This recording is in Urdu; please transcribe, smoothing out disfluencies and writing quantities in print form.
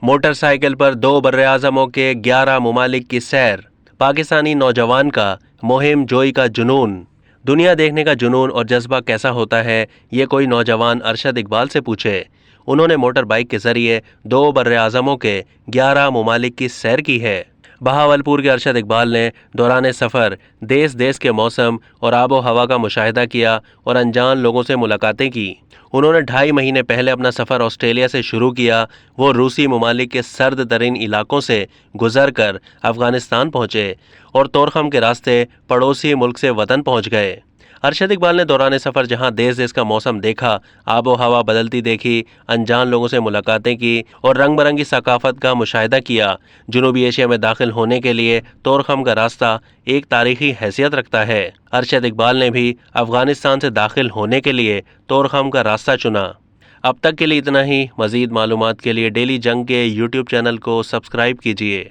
موٹر سائیکل پر 2 براعظموں کے 11 ممالک کی سیر، پاکستانی نوجوان کا مہم جوئی کا جنون۔ دنیا دیکھنے کا جنون اور جذبہ کیسا ہوتا ہے، یہ کوئی نوجوان ارشد اقبال سے پوچھے۔ انہوں نے موٹر بائیک کے ذریعے 2 براعظموں کے 11 ممالک کی سیر کی ہے۔ بہاولپور کے ارشد اقبال نے دوران سفر دیس کے موسم اور آب و ہوا کا مشاہدہ کیا اور انجان لوگوں سے ملاقاتیں کی۔ انہوں نے 2.5 مہینے پہلے اپنا سفر آسٹریلیا سے شروع کیا۔ وہ روسی ممالک کے سرد ترین علاقوں سے گزر کر افغانستان پہنچے اور طورخم کے راستے پڑوسی ملک سے وطن پہنچ گئے۔ ارشد اقبال نے دوران سفر جہاں دیس کا موسم دیکھا، آب و ہوا بدلتی دیکھی، انجان لوگوں سے ملاقاتیں کی اور رنگ برنگی ثقافت کا مشاہدہ کیا۔ جنوبی ایشیا میں داخل ہونے کے لیے طورخم کا راستہ ایک تاریخی حیثیت رکھتا ہے۔ ارشد اقبال نے بھی افغانستان سے داخل ہونے کے لیے طورخم کا راستہ چنا۔ اب تک کے لیے اتنا ہی۔ مزید معلومات کے لیے ڈیلی جنگ کے یوٹیوب چینل کو سبسکرائب کیجیے۔